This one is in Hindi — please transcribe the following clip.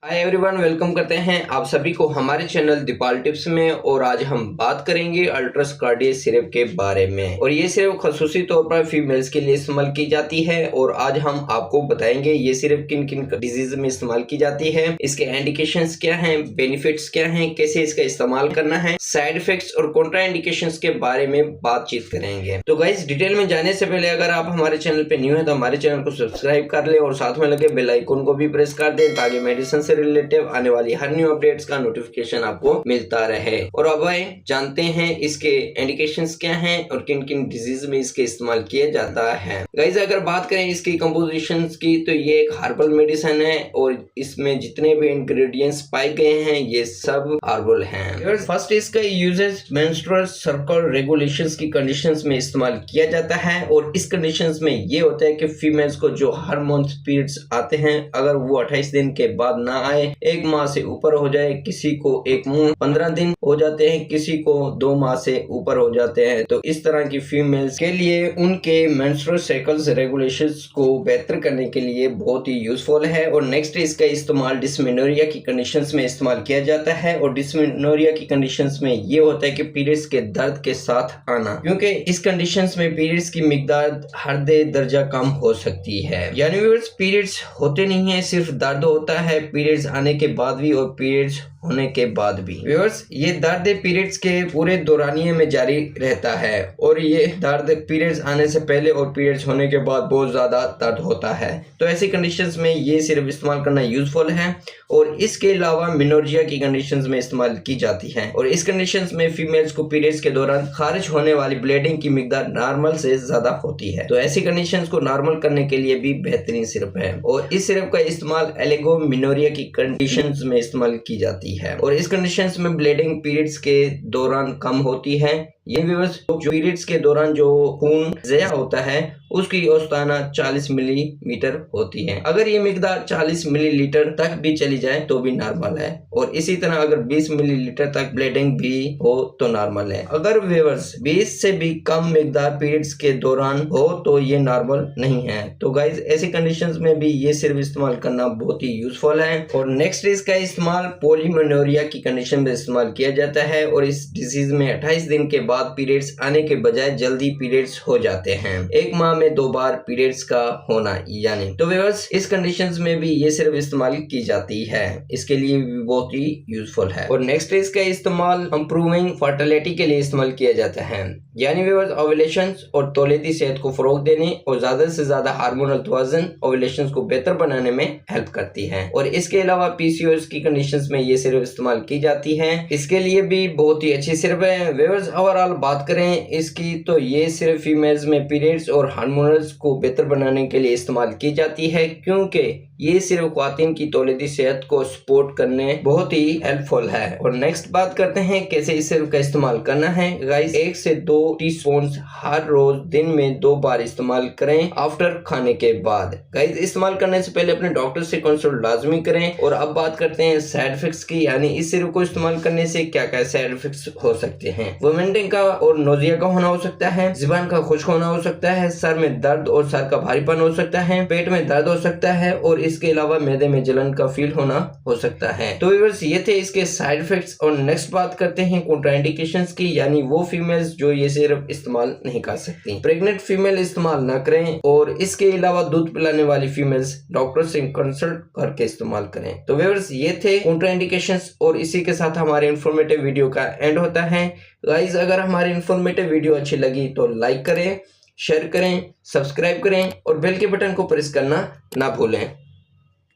हाय एवरीवन, वेलकम करते हैं आप सभी को हमारे चैनल दीपाल टिप्स में। और आज हम बात करेंगे अल्ट्रस कार्डियस सिरप के बारे में। और ये सिरप खसूसी तौर पर फीमेल्स के लिए इस्तेमाल की जाती है। और आज हम आपको बताएंगे ये सिरप किन किन डिजीज में इस्तेमाल की जाती है, इसके इंडिकेशंस क्या हैं, बेनिफिट्स क्या हैं, कैसे इसका इस्तेमाल करना है, साइड इफेक्ट्स और कॉन्ट्रा इंडिकेशंस के बारे में बातचीत करेंगे। तो गाइस, डिटेल में जाने से पहले अगर आप हमारे चैनल पे न्यू है तो हमारे चैनल को सब्सक्राइब कर ले और साथ में लगे बेल आइकन को भी प्रेस कर दे ताकि मेडिसिन से रिलेटेड आने वाली हर न्यू अपडेट्स का नोटिफिकेशन आपको मिलता रहे। और अब आए जानते हैं इसके इंडिकेशंस क्या हैं और किन किन डिजीज में इसके इस्तेमाल किया जाता है। गाइस, अगर बात करें इसकी कंपोजिशंस की तो ये एक हर्बल मेडिसिन है और इसमें जितने भी इंग्रेडिएंट्स पाए गए हैं ये सब हर्बल हैं। फर्स्ट, इसका यूजेस मेंस्ट्रुअल सर्कल रेगुलेशंस की कंडीशंस में इस्तेमाल किया जाता है। और इस कंडीशंस में ये होता है कि फीमेल्स को जो हर मंथ पीरियड्स आते हैं अगर वो 28 दिन के बाद ना आए, 1 माह से ऊपर हो जाए, किसी को 15 दिन हो जाते हैं, किसी को 2 माह से ऊपर हो जाते हैं, तो इस तरह की फीमेल्स के लिए उनके मेंस्ट्रुअल साइकिल्स रेगुलेशंस को बेहतर करने के लिए बहुत ही यूजफुल है। और नेक्स्ट, इसका इस्तेमाल डिस्मेनोरिया की कंडीशंस में इस्तेमाल किया जाता है। और डिस्मेनोरिया की कंडीशंस में ये होता है कि पीरियड्स के दर्द के साथ आना, क्योंकि इस कंडीशंस में पीरियड्स की मिकदार हर दर्जा कम हो सकती है। यानी पीरियड्स होते नहीं है, सिर्फ दर्द होता है पीरियड्स आने के बाद भी और पीरियड्स होने के बाद भी। व्यूअर्स, ये दर्द पीरियड्स के पूरे दौरानिये में जारी रहता है और ये दर्द पीरियड्स आने से पहले और पीरियड्स होने के बाद बहुत ज्यादा दर्द होता है। तो ऐसी कंडीशंस में ये सिर्फ इस्तेमाल करना यूजफुल है। और इसके अलावा मेनोर्जिया की कंडीशंस में इस्तेमाल की जाती है। और इस कंडीशंस में फीमेल्स को पीरियड्स के दौरान खारिज होने वाली ब्लीडिंग की मिकदार नॉर्मल से ज्यादा होती है, तो ऐसी कंडीशंस को नॉर्मल करने के लिए भी बेहतरीन सिरप है। और इस सिरप का इस्तेमाल एलिगोमेनोरिया की कंडीशंस में इस्तेमाल की जाती है। और इस कंडीशंस में ब्लीडिंग पीरियड्स के दौरान कम होती है। ये व्यूअर्स, जो पीरियड्स के दौरान जो खून ज़या होता है उसकी औसताना 40 मिलीमीटर होती है। अगर ये मिकदार 40 मिलीलीटर तक भी चली जाए तो भी नॉर्मल है। और इसी तरह अगर 20 मिलीलीटर तक ब्लीडिंग भी हो तो नॉर्मल है। अगर व्यूअर्स 20 से भी कम मिकदार पीरियड्स के दौरान हो तो ये नॉर्मल नहीं है। तो गाइज, ऐसी कंडीशंस में भी ये सिर्फ इस्तेमाल करना बहुत ही यूजफुल है। और नेक्स्ट, इसका इस्तेमाल पॉलीमेनोरिया की कंडीशन में इस्तेमाल किया जाता है। और इस डिजीज में 28 दिन के बाद पीरियड्स आने के बजाय जल्दी पीरियड्स हो जाते हैं, 1 माह में 2 बार पीरियड्स का होना यानी। तो व्यूअर्स, इस कंडीशंस में भी ये सिर्फ इस्तेमाल की जाती है, इसके लिए भी बहुत ही यूजफुल है। और नेक्स्ट, इसका इस्तेमाल इंप्रूविंग फर्टिलिटी के लिए इस्तेमाल किया जाता है, यानी व्यूअर्स ओव्यूलेशंस और तौलीदी सेहत को फरोग देने और ज्यादा से ज्यादा हार्मोनल तवाज़ुन ओव्यूलेशंस को बेहतर बनाने में हेल्प करती है। और इसके अलावा पीसीओएस की कंडीशंस में ये सिर्फ इस्तेमाल की जाती है, इसके लिए भी बहुत ही अच्छी सिर्फ है। व्यूअर्स, ओवरऑल बात करें इसकी तो ये सिर्फ फीमेल्स में पीरियड्स और हार्मोनल्स को बेहतर बनाने के लिए इस्तेमाल की जाती है, क्योंकि ये सिर्फ ख्वातीन की तौलीदी सेहत को सपोर्ट करने बहुत ही हेल्पफुल है। और नेक्स्ट बात करते हैं कैसे इस सिरप का इस्तेमाल करना है। गाइस, 1 से 2 टीस्पून हर रोज दिन में 2 बार इस्तेमाल करें आफ्टर खाने के बाद। गाइस, इस्तेमाल करने से पहले अपने डॉक्टर से कंसल्ट लाजमी करें। और अब बात करते हैं साइड इफेक्ट्स की, यानी इस सिरप को इस्तेमाल करने से क्या क्या साइड इफेक्ट्स हो सकते हैं। वोमिटिंग का और नोजिया का होना हो सकता है, जुबान का खुश्क होना हो सकता है, सर में दर्द और सर का भारीपन हो सकता है, पेट में दर्द हो सकता है और इसके अलावा मैदे में जलन का फील होना हो सकता है। तो व्यूअर्स, ये थे इसके साइड इफेक्ट्स। और नेक्स्ट बात करते हैं कॉन्ट्राइंडिकेशंस की, यानी वो फीमेल्स जो ये सिर्फ इस्तेमाल नहीं कर सकती। प्रेग्नेंट फीमेल इस्तेमाल ना करें। और इसके अलावा दूध पिलाने वाली फीमेल्स डॉक्टर से कंसल्ट करके इस्तेमाल करें। तो व्यूअर्स, ये थे कॉन्ट्राइंडिकेशंस और इसी के साथ हमारे इंफॉर्मेटिव वीडियो का एंड होता है। गाइस, अगर हमारी इंफॉर्मेटिव वीडियो अच्छी लगी तो लाइक करें, शेयर करें, सब्सक्राइब करें और बेल के बटन को प्रेस करना ना भूलें।